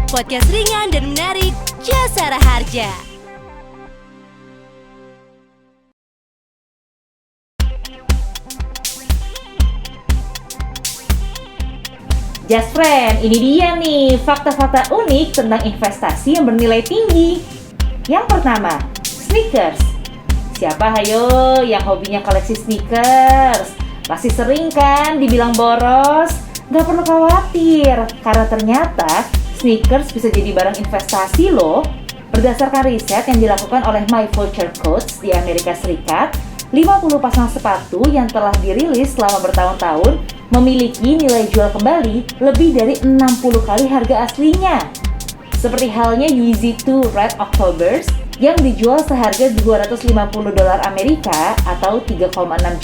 Podcast ringan dan menarik Jasara Harja. Just Friend, ini dia nih fakta-fakta unik tentang investasi yang bernilai tinggi. Yang pertama, sneakers. Siapa hayo yang hobinya koleksi sneakers? Pasti sering kan dibilang boros? Gak perlu khawatir, karena ternyata sneakers bisa jadi barang investasi loh. Berdasarkan riset yang dilakukan oleh My Future Coats di Amerika Serikat, 50 pasang sepatu yang telah dirilis selama bertahun-tahun memiliki nilai jual kembali lebih dari 60 kali harga aslinya. Seperti halnya Yeezy 2 Red Octobers yang dijual seharga $250 Amerika atau 3,6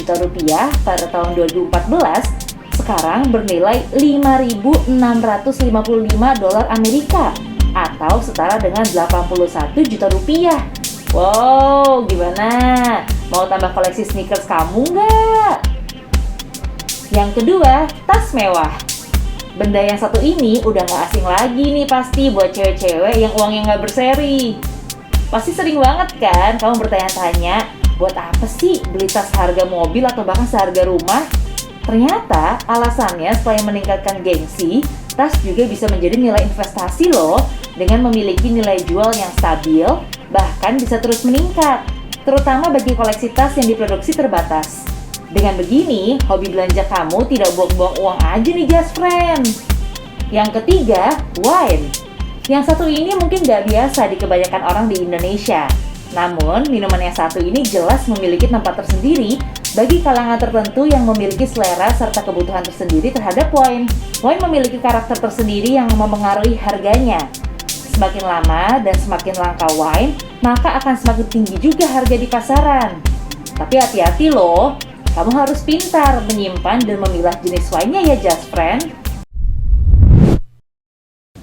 juta rupiah pada tahun 2014, sekarang bernilai $5.655 Amerika atau setara dengan 81 juta rupiah. Wow, gimana? Mau tambah koleksi sneakers kamu nggak? Yang kedua, tas mewah. Benda yang satu ini udah nggak asing lagi nih pasti buat cewek-cewek yang uangnya nggak berseri. Pasti sering banget kan kamu bertanya-tanya, buat apa sih beli tas harga mobil atau bahkan seharga rumah? Ternyata alasannya selain meningkatkan gengsi, tas juga bisa menjadi nilai investasi loh dengan memiliki nilai jual yang stabil, bahkan bisa terus meningkat, terutama bagi koleksi tas yang diproduksi terbatas. Dengan begini, hobi belanja kamu tidak buang-buang uang aja nih Just Friend. Yang ketiga, wine. Yang satu ini mungkin gak biasa di kebanyakan orang di Indonesia. Namun, minuman yang satu ini jelas memiliki tempat tersendiri bagi kalangan tertentu yang memiliki selera serta kebutuhan tersendiri terhadap wine. Wine memiliki karakter tersendiri yang mempengaruhi harganya. Semakin lama dan semakin langka wine, maka akan semakin tinggi juga harga di pasaran. Tapi hati-hati loh, kamu harus pintar menyimpan dan memilah jenis wine-nya ya Just Friend.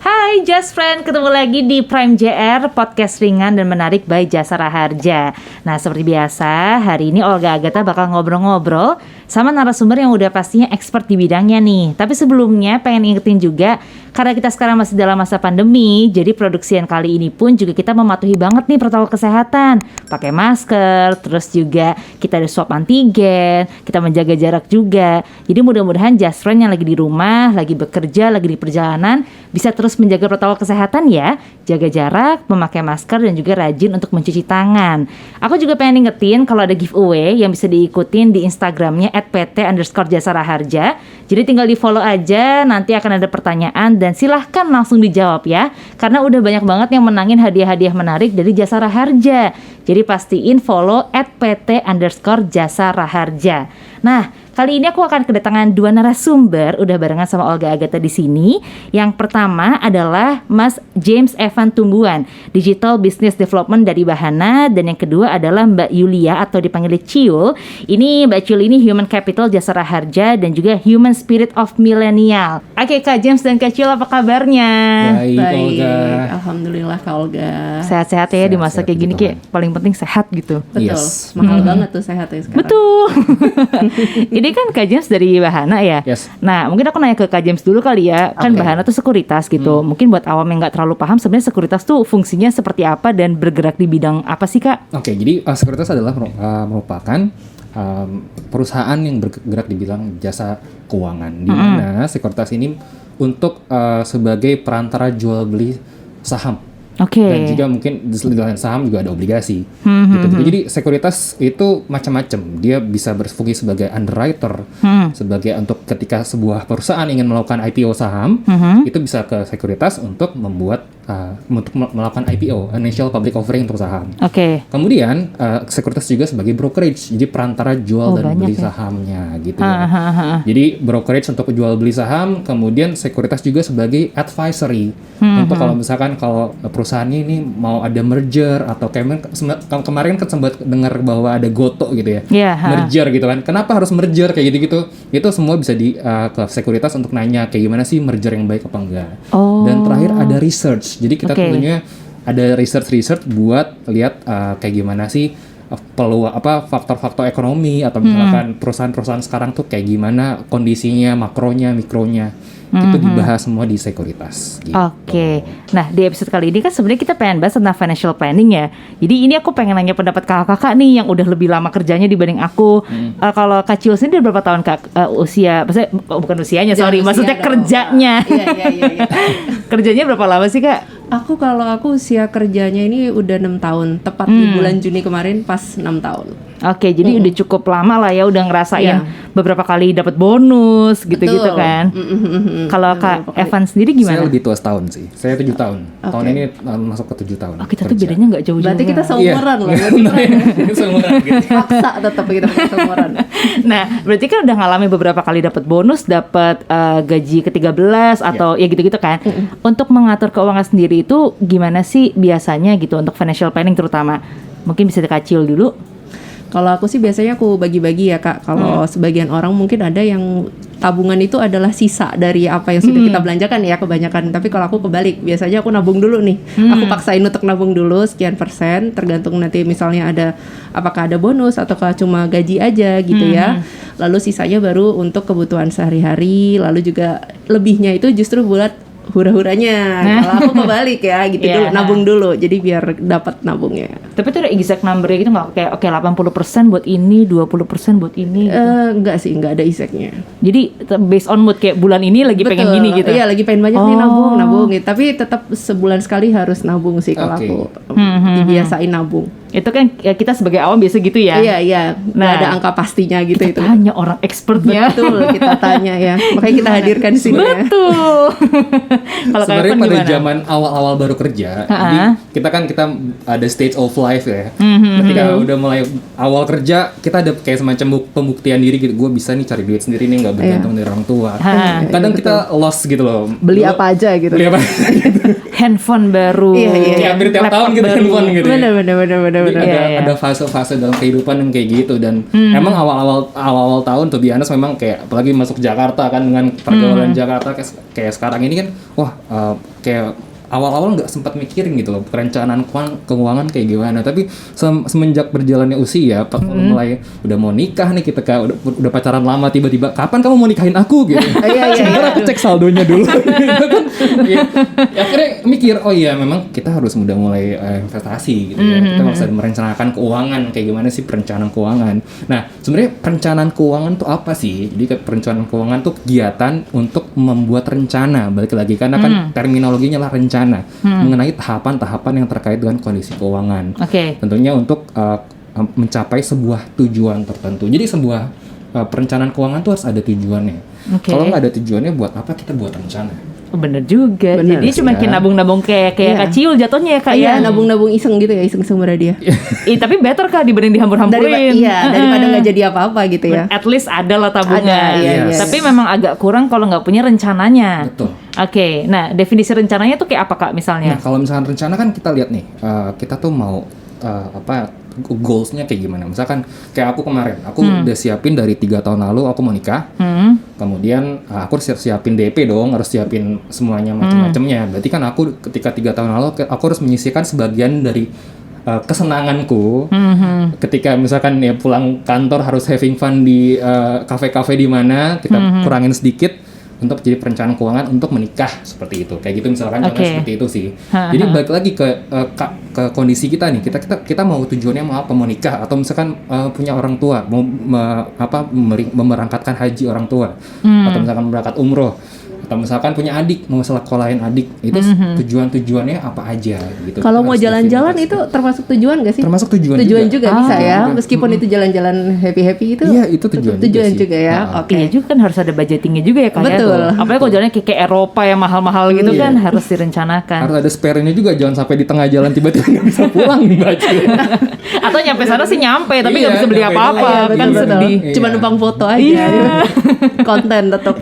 Hai Just Friend, ketemu lagi di Prime JR, podcast ringan dan menarik by Jasara Harja. Nah seperti biasa, hari ini Olga Agatha bakal ngobrol-ngobrol sama narasumber yang udah pastinya expert di bidangnya nih. Tapi sebelumnya pengen ingetin juga, karena kita sekarang masih dalam masa pandemi, jadi produksian kali ini pun juga kita mematuhi banget nih protokol kesehatan. Pakai masker, terus juga kita ada swab antigen, kita menjaga jarak juga. Jadi mudah-mudahan Just Friend yang lagi di rumah, lagi bekerja, lagi di perjalanan, bisa terus menjaga protokol kesehatan ya. Jaga jarak, memakai masker, dan juga rajin untuk mencuci tangan. Aku juga pengen ingetin kalau ada giveaway yang bisa diikutin di Instagramnya @pt_jasaraharja. Jadi tinggal di follow aja, nanti akan ada pertanyaan dan silahkan langsung dijawab ya. Karena udah banyak banget yang menangin hadiah-hadiah menarik dari Jasara Harja. Jadi pastiin follow @pt_jasaraharja. Nah, kali ini aku akan kedatangan dua narasumber, udah barengan sama Olga Agatha di sini. Yang pertama adalah Mas James Evan Tumbuhan, Digital Business Development dari Bahana, dan yang kedua adalah Mbak Yulia atau dipanggil Ciul. Ini Mbak Ciul ini Human Capital Jasara Harja dan juga Human Spirit of Millennial. Oke Kak James dan Kak Ciul, apa kabarnya? Baik, Olga. Alhamdulillah Kak Olga. Sehat-sehat ya di masa kayak gini, kayak paling penting sehat gitu. Betul, Yes. mahal banget tuh sehatnya sekarang. Betul. Ini kan Kak James dari Bahana ya. Yes. Nah, mungkin aku nanya ke Kak James dulu kali ya. Kan Okay. Bahana tuh sekuritas gitu. Mungkin buat awam yang nggak terlalu paham, sebenarnya sekuritas tuh fungsinya seperti apa dan bergerak di bidang apa sih Kak? Oke, jadi sekuritas adalah merupakan perusahaan yang bergerak di bidang jasa keuangan, di mana sekuritas ini untuk sebagai perantara jual beli saham. Oke. Dan juga mungkin di selain saham juga ada obligasi. Gitu. Jadi sekuritas itu macam-macam. Dia bisa berfungsi sebagai underwriter, sebagai untuk ketika sebuah perusahaan ingin melakukan IPO saham, itu bisa ke sekuritas untuk membuat untuk melakukan IPO, initial public offering untuk saham. Oke. Kemudian sekuritas juga sebagai brokerage, jadi perantara jual dan beli ya. sahamnya gitu ya. Jadi brokerage untuk jual beli saham, kemudian sekuritas juga sebagai advisory untuk kalau misalkan kalau perusahaannya ini mau ada merger atau kemarin kan sempat dengar bahwa ada Goto gitu ya, merger gitu kan. Kenapa harus merger kayak gitu-gitu? Itu semua bisa ke sekuritas untuk nanya kayak gimana sih merger yang baik apa enggak. Dan terakhir ada research. Jadi kita tentunya ada research buat lihat kayak gimana sih peluang faktor-faktor ekonomi atau misalkan perusahaan-perusahaan sekarang tuh kayak gimana kondisinya, makronya, mikronya itu dibahas semua di sekuritas. Gitu. Oke. Nah, di episode kali ini kan sebenarnya kita pengen bahas tentang financial planning ya. Jadi ini aku pengen nanya pendapat kakak-kakak nih yang udah lebih lama kerjanya dibanding aku. Kalau Kak Ciul sendiri berapa tahun Kak usia? Maksudnya bukan usianya, sorry. Jangan Maksudnya usia dong, kerjanya. Kak. Iya. Kerjanya berapa lama sih Kak? Kalau aku usia kerjanya ini udah 6 tahun. Tepat di bulan Juni kemarin pas 6 tahun. Oke, jadi udah cukup lama lah ya, udah ngerasain Iya. beberapa kali dapat bonus gitu-gitu Betul. kan. Kalau Kak Evan sendiri Saya gimana? lebih tua setahun sih. Saya 7 tahun. Tahun ini masuk ke 7 tahun. Oh, kita tuh kerja. bedanya nggak jauh-jauh. Berarti kita Iya. seumuran loh. Berarti keren. Seumuran gitu. Paksa tetap kita seumuran. Nah, berarti kan udah ngalami beberapa kali dapat bonus, dapat gaji ke-13 atau ya gitu-gitu kan. Untuk mengatur keuangan sendiri itu gimana sih biasanya gitu untuk financial planning terutama? Mungkin bisa dikacil dulu. Kalau aku sih biasanya aku bagi-bagi ya Kak. Kalau sebagian orang mungkin ada yang tabungan itu adalah sisa dari apa yang sudah kita belanjakan ya kebanyakan. Tapi kalau aku kebalik, biasanya aku nabung dulu nih. Aku paksain untuk nabung dulu sekian persen, tergantung nanti misalnya ada apakah ada bonus atau cuma gaji aja gitu ya. Lalu sisanya baru untuk kebutuhan sehari-hari. Lalu juga lebihnya itu justru buat hura-huranya. Kalau aku kebalik ya gitu Iya. dulu, nabung dulu. Jadi biar dapat nabungnya. Tapi itu ada exact number gitu nggak? Kayak oke 80% buat ini, 20% buat ini gitu. Enggak sih, enggak ada exactnya. Jadi based on mood kayak bulan ini lagi pengen gini gitu. Iya, lagi pengen banyak nih nabung gitu. Tapi tetap sebulan sekali harus nabung sih kalau Oke. aku dibiasain nabung. Itu kan ya, kita sebagai awam biasa gitu ya. Iya. Nggak Nah, ada angka pastinya gitu kita itu. tanya orang expertnya. Betul, kita tanya ya. Makanya kita hadirkan di sini ya. Betul. Kalau kayak Sebenarnya pada gimana? zaman awal-awal baru kerja, jadi kita ada stage of life ya. Ketika udah mulai awal kerja, kita ada kayak semacam pembuktian diri gitu. Gue bisa nih cari duit sendiri nih, nggak bergantung dari orang tua. Kadang kita lost gitu loh. Beli Dulu- apa aja gitu. Beli apa? Handphone baru. Iya. Kayak hampir tiap Laptop tahun gitu baru. handphone gitu. Ya. Bener. Jadi Iya, iya. ada fase-fase dalam kehidupan yang kayak gitu dan emang awal-awal tahun tuh biasa memang kayak apalagi masuk Jakarta kan dengan pergaulan Jakarta kayak sekarang ini kan kayak awal-awal nggak sempat mikirin gitu loh perencanaan keuangan kayak gimana, tapi semenjak berjalannya usia mulai udah mau nikah nih kita udah pacaran lama tiba-tiba kapan kamu mau nikahin aku gitu. Iya. Sebentar aku cek saldonya dulu. Gitu kan. Ya, akhirnya mikir oh iya memang kita harus udah mulai investasi gitu ya. Kita harus merencanakan keuangan kayak gimana sih perencanaan keuangan. Nah, sebenarnya perencanaan keuangan tuh apa sih? Jadi perencanaan keuangan tuh kegiatan untuk membuat rencana. Balik lagi karena kan terminologinya lah rencana mengenai tahapan-tahapan yang terkait dengan kondisi keuangan. Oke. Tentunya untuk mencapai sebuah tujuan tertentu. Jadi sebuah perencanaan keuangan tuh harus ada tujuannya. Oke. Kalau nggak ada tujuannya, buat apa kita buat rencana? Bener juga. Bener Jadi cuma kayak nabung-nabung kayak Iya. kacil jatuhnya ya Kak Iya, ya. nabung-nabung iseng gitu ya, iseng-iseng berhadiah. Tapi better Kak dibanding dihambur-hamburin. Daripada nggak jadi apa-apa gitu ya. At least ada lah tabungan. Ada, iya. Tapi memang agak kurang kalau nggak punya rencananya. Betul. Oke, nah definisi rencananya tuh kayak apa Kak misalnya? Nah, kalau misalkan rencana kan kita lihat nih, kita tuh mau goalsnya kayak gimana. Misalkan kayak aku kemarin, aku udah siapin dari 3 tahun lalu aku mau nikah. Kemudian aku harus siapin DP dong, harus siapin semuanya macam-macamnya. Berarti kan aku ketika 3 tahun lalu aku harus menyisihkan sebagian dari kesenanganku. Ketika misalkan ya pulang kantor harus having fun di kafe-kafe di mana, kita kurangin sedikit untuk jadi perencanaan keuangan untuk menikah seperti itu. Kayak gitu misalkan contohnya seperti itu sih. Jadi balik lagi ke kondisi kita nih. Kita mau tujuannya mau apa? Mau nikah atau misalkan punya orang tua, mau memerangkatkan haji orang tua atau misalkan berangkat umroh. Atau misalkan punya adik, mau sekolahin adik, itu tujuan-tujuannya apa aja gitu. Kalau mau Harus jalan-jalan definisi. itu termasuk tujuan gak sih? Termasuk tujuan juga bisa ya. Meskipun itu jalan-jalan happy-happy itu. Iya, itu tujuan juga ya. Oke. Iya juga kan harus ada budgetingnya juga ya Kak. Betul. Ya, apalagi kalau jalannya kayak Eropa yang mahal-mahal gitu kan harus direncanakan. Harus ada spare-nya juga, jangan sampai di tengah jalan tiba-tiba nggak bisa pulang nih baju. Atau nyampe sana sih nyampe tapi nggak Iya, bisa beli nyampe apa-apa doang. kan Iya, betul. sedih. Cuma Iya. numpang foto aja. Iya. Konten tetap.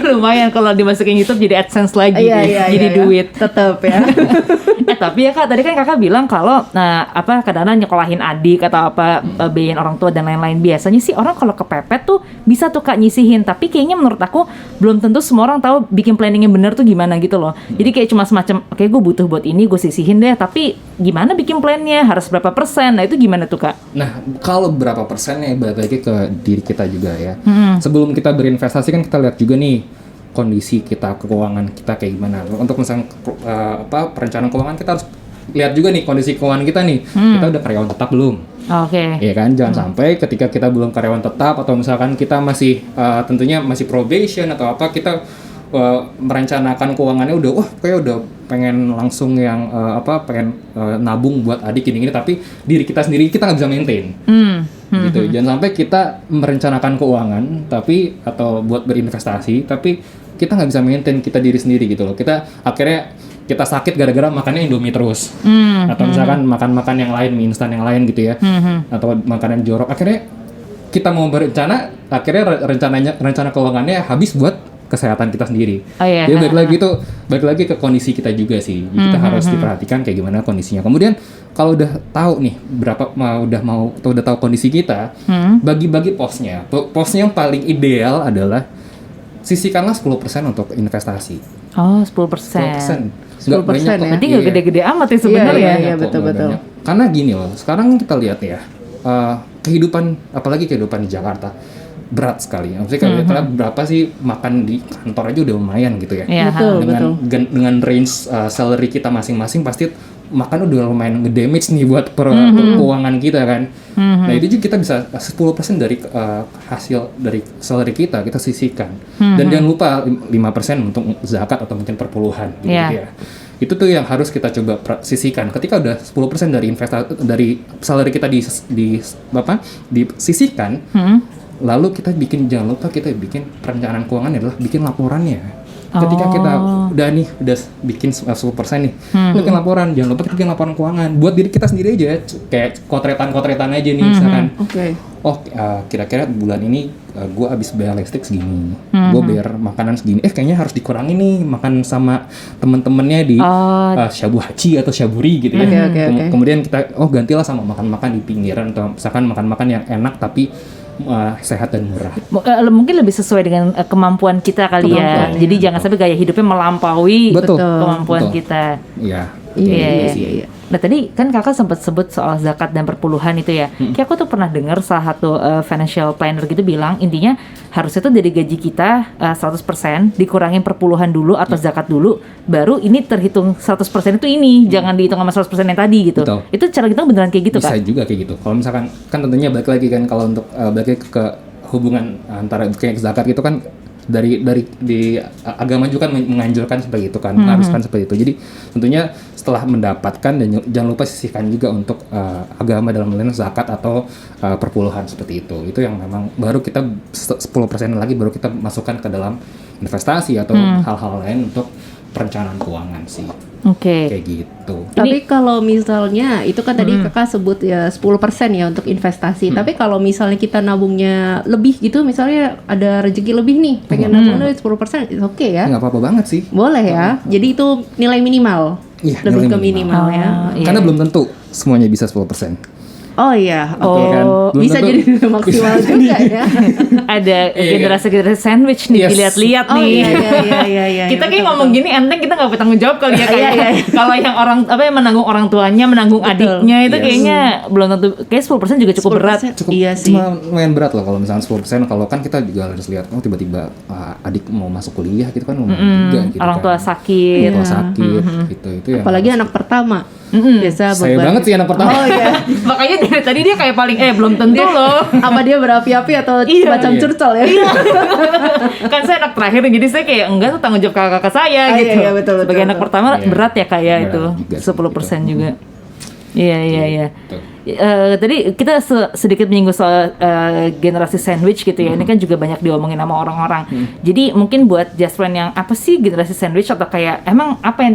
Lumayan kalau dimasukin YouTube jadi AdSense lagi, Iya, jadi duit. Tetap ya. Tapi ya Kak, tadi kan Kakak bilang kalau kadang-kadang nyekolahin adik atau biayain orang tua dan lain-lain. Biasanya sih orang kalau kepepet tuh bisa tuh Kak nyisihin, tapi kayaknya menurut aku belum tentu semua orang tahu bikin planningnya bener tuh gimana gitu loh. Jadi kayak cuma semacam oke gue butuh buat ini gue sisihin deh, tapi gimana bikin plannya, harus berapa persen, nah itu gimana tuh Kak? Nah, kalau berapa persennya balik lagi ke diri kita juga ya. Sebelum kita berinvestasi kan kita lihat juga nih kondisi kita, keuangan kita kayak gimana. Untuk misalnya perencanaan keuangan kita harus lihat juga nih kondisi keuangan kita nih. Kita udah karyawan tetap belum? Oke. Iya kan, jangan sampai ketika kita belum karyawan tetap atau misalkan kita masih tentunya masih probation atau apa, kita merencanakan keuangannya kayak udah pengen langsung yang pengen nabung buat adik ini tapi diri kita sendiri kita nggak bisa maintain. Gitu. Jangan sampai kita merencanakan keuangan atau buat berinvestasi tapi kita nggak bisa maintain kita diri sendiri gitu loh. Kita akhirnya kita sakit gara-gara makannya Indomie terus, atau misalkan makan yang lain, mie instan yang lain gitu ya, atau makanan jorok. Akhirnya kita mau berencana, akhirnya rencana keuangannya habis buat kesehatan kita sendiri. Jadi balik lagi ke kondisi kita juga sih. Jadi kita harus diperhatikan kayak gimana kondisinya. Kemudian kalau udah tahu nih udah tahu kondisi kita, bagi-bagi posnya. Posnya yang paling ideal adalah sisihkanlah 10% untuk investasi. Oh, 10%. 10% ya. Berarti nggak gede-gede amat ya sebenarnya. Iya, betul. Karena gini loh, sekarang kita lihat ya, apalagi kehidupan di Jakarta berat sekali. Maksudnya kalau kita lihat berapa sih makan di kantor aja udah lumayan gitu ya. Iya, betul. Dengan range salary kita masing-masing pasti makan udah lumayan ngedamage nih buat keuangan kita kan. Nah itu juga kita bisa 10% dari hasil dari salary kita sisihkan. Dan jangan lupa 5% untuk zakat atau mungkin perpuluhan gitu ya. Itu tuh yang harus kita coba sisihkan. Ketika udah 10% dari salary kita disisihkan, lalu jangan lupa kita bikin perencanaan keuangan adalah bikin laporannya. Ketika kita udah bikin 10% nih, bikin laporan, jangan lupa kita bikin laporan keuangan buat diri kita sendiri aja, kayak kotretan aja nih misalkan. Kira-kira bulan ini gue habis bayar listrik segini, gue bayar makanan segini, kayaknya harus dikurangi nih makan sama temen-temennya di Shabu Haji atau Shaburi gitu ya. Kemudian kita gantilah sama makan-makan di pinggiran atau misalkan makan-makan yang enak tapi sehat dan murah. Mungkin lebih sesuai dengan kemampuan kita kali ya. Jadi jangan sampai gaya hidupnya melampaui kemampuan kita. Iya. Nah tadi kan kakak sempat sebut soal zakat dan perpuluhan itu ya. Kayak aku tuh pernah dengar salah satu financial planner gitu bilang intinya harusnya tuh dari gaji kita 100% dikurangin perpuluhan dulu atau zakat dulu, baru ini terhitung 100% itu ini, jangan dihitung sama 100% yang tadi gitu. Betul. Itu cara kita beneran kayak gitu Bisa Kak? Bisa juga kayak gitu. Kalau misalkan kan tentunya balik lagi kan kalau untuk balik lagi ke hubungan antara kayak zakat gitu kan dari agama juga kan menganjurkan seperti itu kan, mengharuskan seperti itu. Jadi tentunya setelah mendapatkan dan jangan lupa sisihkan juga untuk agama dalam hal zakat atau perpuluhan seperti itu. Itu yang memang baru kita 10% lagi baru kita masukkan ke dalam investasi atau hal-hal lain untuk perencanaan keuangan sih. Kayak gitu. Tapi kalau misalnya itu kan tadi kakak sebut ya 10% ya untuk investasi. Tapi kalau misalnya kita nabungnya lebih gitu, misalnya ada rezeki lebih nih, pengen nabung 10%, itu oke ya? Nggak apa-apa banget sih. Boleh ya. Jadi itu nilai minimal. Iya, lebih ke minimal ya. Karena belum tentu semuanya bisa 10%. Oh iya, kan? Bisa jadi maksimal juga ya. Ada generasi sandwich nih, dilihat-lihat nih. Iya. Kita kayak ngomong gini enteng, kita nggak bertanggung jawab kali ya kayak. Kalau yang orang yang menanggung orang tuanya, menanggung adiknya itu kayaknya belum tentu. Kayak 10% juga cukup berat. Iya sih. Cuma lumayan berat loh kalau misalnya 10%. Kalau kan kita juga harus lihat, tiba-tiba adik mau masuk kuliah gitu kan lumayan juga. Gitu orang tua sakit. Gitu. Itu yang apalagi anak pertama. Biasa saya banget sih anak pertama. Oh iya. Makanya dari tadi dia kayak paling belum tentu loh. Apa dia berapi-api atau macam curcol ya? Kan saya anak terakhir jadi saya kayak enggak tuh tanggung jawab kakak saya gitu. Iya, betul, sebagai anak pertama berat ya kayak itu juga 10% juga. Iya. Tadi kita sedikit menyinggung soal generasi sandwich gitu ya. Ini kan juga banyak diomongin sama orang-orang. Jadi mungkin buat just friend yang apa sih generasi sandwich atau kayak emang apa yang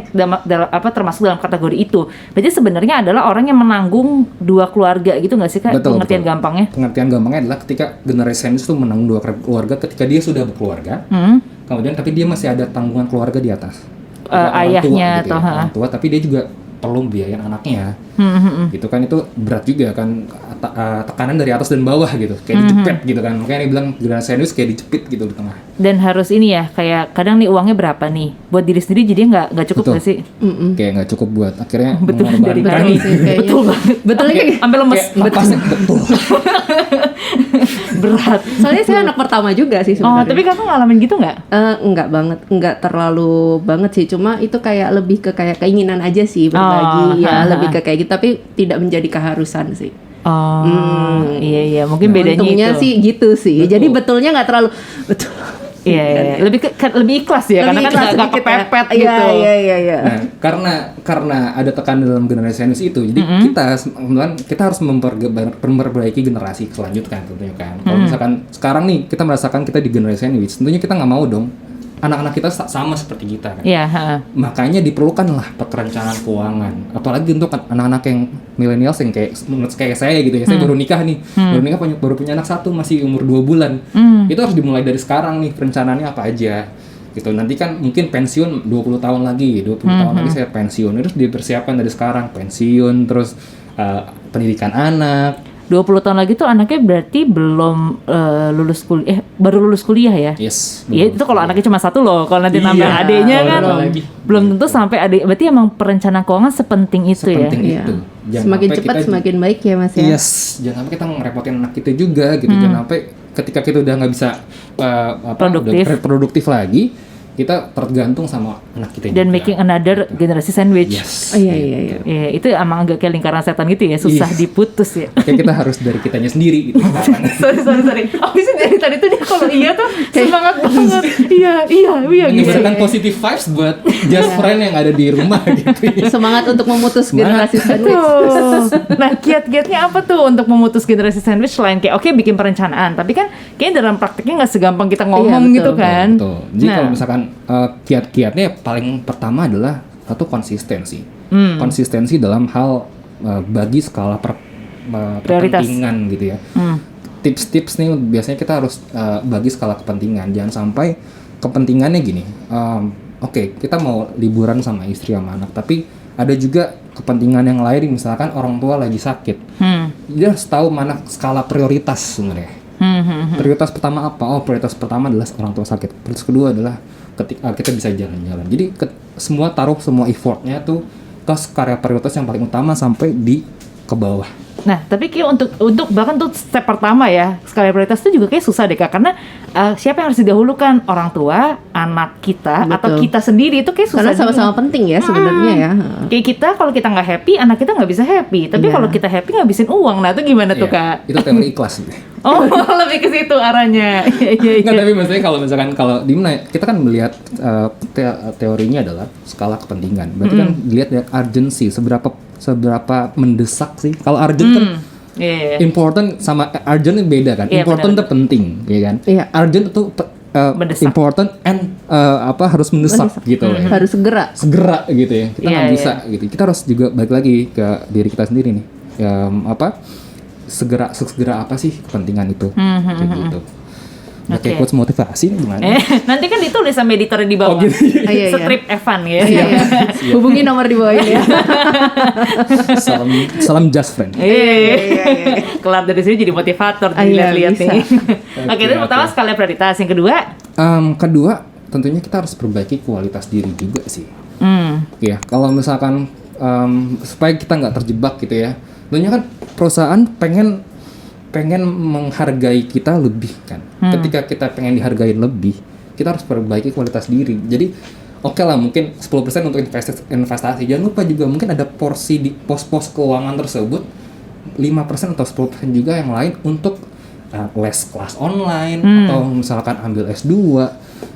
termasuk dalam kategori itu? Berarti sebenarnya adalah orang yang menanggung dua keluarga gitu nggak sih Kak? Pengertian gampangnya? Pengertian gampangnya adalah ketika generasi sandwich itu menanggung dua keluarga ketika dia sudah berkeluarga. Kemudian tapi dia masih ada tanggungan keluarga di atas. Ayahnya tua, gitu atau orang tua, tapi dia juga perlu biayain anaknya. Gitu kan, itu berat juga kan, tekanan dari atas dan bawah gitu, kayak dijepit gitu kan. Makanya dia bilang generasi sandwich kayak dijepit gitu di tengah. Dan harus ini ya, kayak kadang nih uangnya berapa nih buat diri sendiri, jadi nggak cukup nggak sih? Kayak nggak cukup buat akhirnya Betul, dari mengorbankan. betul banget. Betul lagi. Sampai lemes. Kayak napasnya betul. Berat. Soalnya saya anak pertama juga sih Oh, sebenarnya. tapi kakak ngalamin gitu nggak? Enggak banget, enggak terlalu banget sih. Cuma itu kayak lebih ke kayak keinginan aja sih berbagi, lebih ke kayak gitu. Tapi tidak menjadi keharusan sih. Oh, iya, mungkin bedanya Untungnya itu. sih gitu sih. Betul. Jadi betulnya nggak terlalu betul. Iya. Lebih ikhlas ya, karena kan nggak kepepet gitu. Iya. Nah, karena ada tekanan dalam generasi sandwich itu, jadi kita harus memperbaiki generasi selanjutnya tentunya kan. Kalau misalkan sekarang nih kita merasakan kita di generasi sandwich, tentunya kita nggak mau dong anak-anak kita sama seperti kita kan. Iya. Makanya diperlukanlah perencanaan keuangan, apalagi untuk anak-anak yang millennials yang kayak saya gitu ya. Saya baru nikah nih, baru punya anak satu, masih umur 2 bulan. Itu harus dimulai dari sekarang nih, perencanaannya apa aja gitu. Nanti kan mungkin pensiun 20 tahun lagi saya pensiun. Terus dipersiapkan dari sekarang, pensiun, terus pendidikan anak. 20 tahun lagi tuh anaknya berarti belum lulus kuliah, baru lulus kuliah ya? Yes. Iya, itu kalau anaknya cuma satu loh. Kalau nanti nambah Iya, adiknya kan lagi. belum tentu sampai adik. Berarti emang perencanaan keuangan sepenting itu Sepenting ya. itu. Jangan Semakin sampai cepat kita- semakin baik ya Mas ya. Yes, jangan sampai kita ngerepotin anak kita juga gitu. Jangan sampai ketika kita udah nggak bisa udah produktif lagi, kita tergantung sama anak kita Dan juga. making another generasi sandwich. Yes. Oh, iya. Iya, itu emang agak kayak lingkaran setan gitu ya, susah Yes. diputus ya. Kayak kita harus dari kitanya sendiri gitu. sorry. Abis dari tadi tuh dia kalau iya tuh semangat banget. Iya gitu. Menyebarkan positive vibes buat just friend yang ada di rumah gitu ya. Semangat untuk memutus generasi sandwich. Tuh. Nah, kiat-kiatnya apa tuh untuk memutus generasi sandwich selain kayak oke bikin perencanaan, tapi kan kayaknya dalam prakteknya nggak segampang kita ngomong Iya, gitu betul, kan. Betul. Jadi kalau misalkan kiat-kiatnya paling pertama adalah satu konsistensi. Konsistensi dalam hal bagi skala Prioritas. kepentingan gitu ya. Tips-tips nih biasanya kita harus bagi skala kepentingan. Jangan sampai kepentingannya gini. Oke, kita mau liburan sama istri sama anak, tapi ada juga kepentingan yang lain, misalkan orang tua lagi sakit. Dia harus tahu mana skala prioritas sebenarnya. Prioritas pertama apa? Oh, prioritas pertama adalah orang tua sakit. Prioritas kedua adalah ketika kita bisa jalan-jalan. Jadi taruh semua effortnya tuh ke skala prioritas yang paling utama sampai ke bawah. Nah, tapi kayak untuk bahkan tuh step pertama ya, skala prioritas itu juga kayak susah deh Kak, karena siapa yang harus didahulukan, orang tua, anak kita, atau Betul. kita sendiri, itu kayak susah. Karena sama-sama penting ya sebenarnya ya. Kayak kita kalau kita nggak happy, anak kita nggak bisa happy. Tapi Iya. kalau kita happy ngabisin uang, nah itu gimana tuh Iya, Kak? itu teori ikhlas. Oh, lebih ke situ arahnya. Iya. Nggak, tapi maksudnya kalau di mana kita kan melihat teorinya adalah skala kepentingan. Berarti kan dilihat dari urgency, seberapa mendesak sih. Kalau urgent kan Iya. important sama urgent beda kan. Iya, Important benar. itu penting, ya kan? Iya. Urgent itu Mendesak. important and harus mendesak gitu ya. Harus segera. Segera gitu ya. Kita Iya, nggak bisa gitu. Kita harus juga balik lagi ke diri kita sendiri nih. Segera apa sih kepentingan itu? Kayak gitu. Nah, kayak quotes motivasi nih gimana? Nanti kan ditulis sama editornya di bawah. Oh, gitu. Iya. Strip Evan ya. Iya. Hubungi nomor di bawah ini ya. Salam just friend. Iya. Kelar dari sini jadi motivator Iya, dilihat-lihat bisa. nih. Oke, itu pertama skala prioritas. Yang kedua, Kedua, tentunya kita harus perbaiki kualitas diri juga sih. Ya, kalau misalkan supaya kita nggak terjebak gitu ya. Tentunya kan perusahaan pengen menghargai kita lebih kan. Ketika kita pengen dihargai lebih, kita harus perbaiki kualitas diri. Jadi oke lah mungkin 10% untuk investasi. Jangan lupa juga mungkin ada porsi di pos-pos keuangan tersebut 5% atau 10% juga yang lain untuk les kelas online atau misalkan ambil S2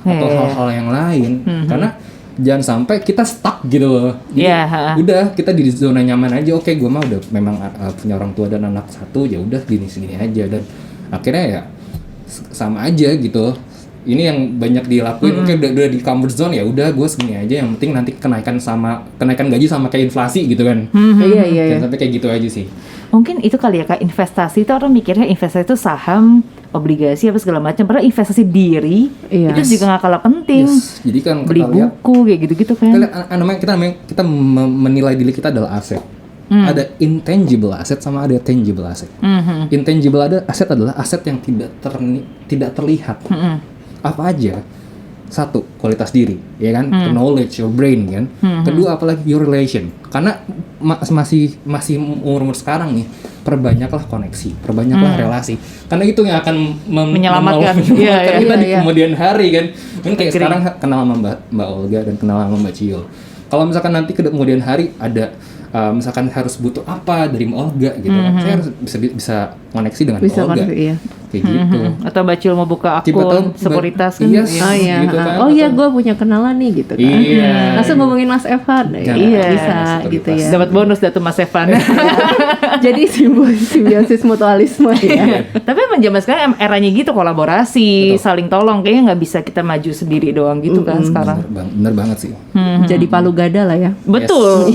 atau hal-hal yang lain. Karena jangan sampai kita stuck gitu loh. Jadi udah kita di zona nyaman aja. Oke, gue mah udah memang punya orang tua dan anak satu, ya udah gini-gini aja, dan akhirnya ya sama aja gitu. Ini yang banyak dilakuin. Oke, udah di comfort zone, ya udah gue segini aja, yang penting nanti kenaikan gaji sama kayak inflasi gitu kan. Iya. Jangan sampai kayak gitu aja sih. mungkin itu kali ya Kak, investasi itu orang mikirnya investasi itu saham, obligasi apa segala macam, padahal investasi diri itu juga nggak kalah penting. Yes. Jadi kan beli kita lihat, buku kayak gitu-gitu kan. kita menilai diri kita adalah aset. Ada intangible asset sama ada tangible asset. Intangible asset adalah aset yang tidak terlihat. Apa aja? Satu, kualitas diri, ya kan? Knowledge, your brain, kan? Kedua, apalagi your relation. Karena masih umur sekarang nih, perbanyaklah koneksi, perbanyaklah relasi. Karena itu yang akan menyelamatkan kita di kemudian hari, kan? Kan kayak sekarang kenal sama Mbak Olga dan kenal sama Mbak Cio. Kalau misalkan nanti ke kemudian hari ada misalkan harus butuh apa dari Mbak Olga gitu, saya harus bisa koneksi dengan Mbak Olga. Kayak gitu. Atau Mbak Cil mau buka akun sekuritas kan? Iya, gitu kan. Oh iya, gue punya kenalan nih gitu kan. Iya. Langsung ngomongin Mas Evan. Iya, bisa gitu ya. Dapat bonus datu Mas Evan. Jadi simbiosis mutualisme ya. Tapi emang zaman sekarang eranya gitu, kolaborasi, saling tolong. Kayaknya nggak bisa kita maju sendiri doang gitu kan sekarang. Bener banget sih. Jadi palu gada lah ya. Betul.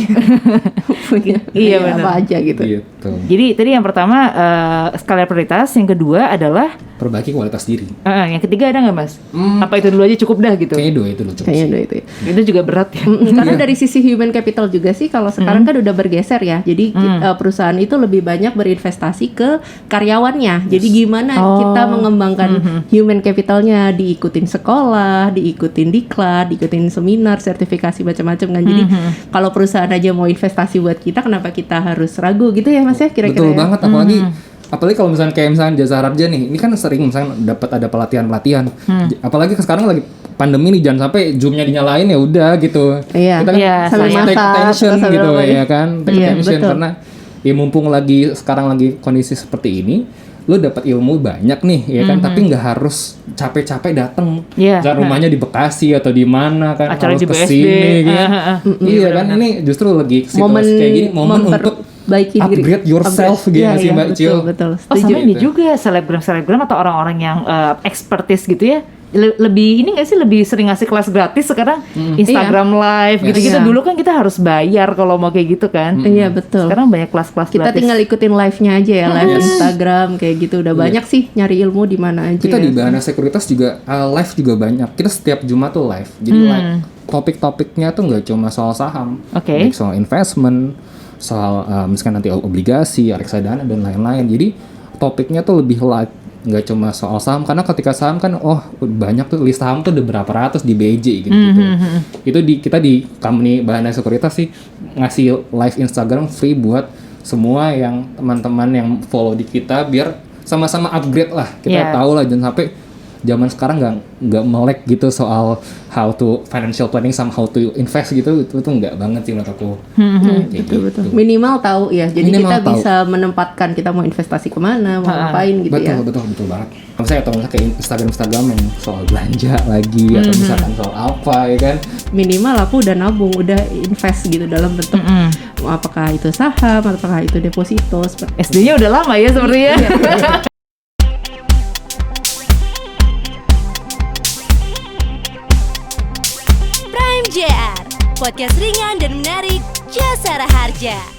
Punya Iya benar. apa aja gitu. Jadi tadi yang pertama skala prioritas, yang kedua adalah perbaiki kualitas diri. Yang ketiga ada nggak Mas? Apa itu dulu aja cukup dah gitu? Kayaknya dua itu loh cukup. Kayaknya itu. Itu juga berat ya. Karena dari sisi human capital juga sih, kalau sekarang kan udah bergeser ya. Jadi perusahaan itu lebih banyak berinvestasi ke karyawannya. Jadi gimana kita mengembangkan human capitalnya, diikutin sekolah, diikutin diklat, diikutin seminar, sertifikasi macam-macam kan. Jadi kalau perusahaan aja mau investasi buat kita, kenapa kita harus ragu gitu ya Mas ya kira-kira? Betul banget, apalagi kalau misalnya Jasa Harja nih, ini kan sering misalnya dapat ada pelatihan. Apalagi sekarang lagi pandemi nih, jangan sampai Zoom-nya dinyalain ya udah gitu. Iya. Kita kan sambil take masak, attention gitu ya kan, take attention betul. karena ya mumpung sekarang lagi kondisi seperti ini, lo dapat ilmu banyak nih ya kan, tapi nggak harus capek-capek datang. Rumahnya di Bekasi atau di mana kan, acara harus di BSD. kesini gitu. Iya kan, ini justru lagi situasi kayak gini, momen untuk upgrade yourself gitu sih Mbak Cio. Betul. Oh sama ini juga selebgram atau orang-orang yang expertise gitu ya, lebih ini nggak sih, lebih sering ngasih kelas gratis sekarang, Instagram live gitu-gitu. Dulu kan kita harus bayar kalau mau kayak gitu kan. Iya betul. Sekarang banyak kelas-kelas kita gratis. tinggal ikutin live-nya aja ya, live Instagram kayak gitu. Udah banyak sih nyari ilmu di mana aja. Kita di Bahana Sekuritas juga live juga banyak. Kita setiap Jumat tuh live. Jadi topik-topiknya tuh nggak cuma soal saham, soal investment, soal misalkan nanti obligasi, reksadana dan lain-lain. Jadi topiknya tuh lebih live, nggak cuma soal saham, karena ketika saham kan banyak tuh list saham tuh udah berapa ratus di BJ gitu. Itu kita di company Bahana Sekuritas sih ngasih live Instagram free buat semua yang teman-teman yang follow di kita, biar sama-sama upgrade lah. Kita tahu lah, jangan sampai zaman sekarang nggak melek gitu soal how to financial planning sama how to invest gitu. Itu nggak banget sih menurut aku. Betul. Minimal tahu ya. Jadi kita bisa menempatkan kita mau investasi kemana, mau ngapain gitu ya. Betul banget. Misalnya atau misalnya kayak Instagram yang soal belanja lagi atau misalkan soal apa ya kan. Minimal aku udah nabung, udah invest gitu dalam bentuk apakah itu saham, apakah itu deposito. SD-nya udah lama ya sepertinya. JR, podcast ringan dan menarik Jasa Harja.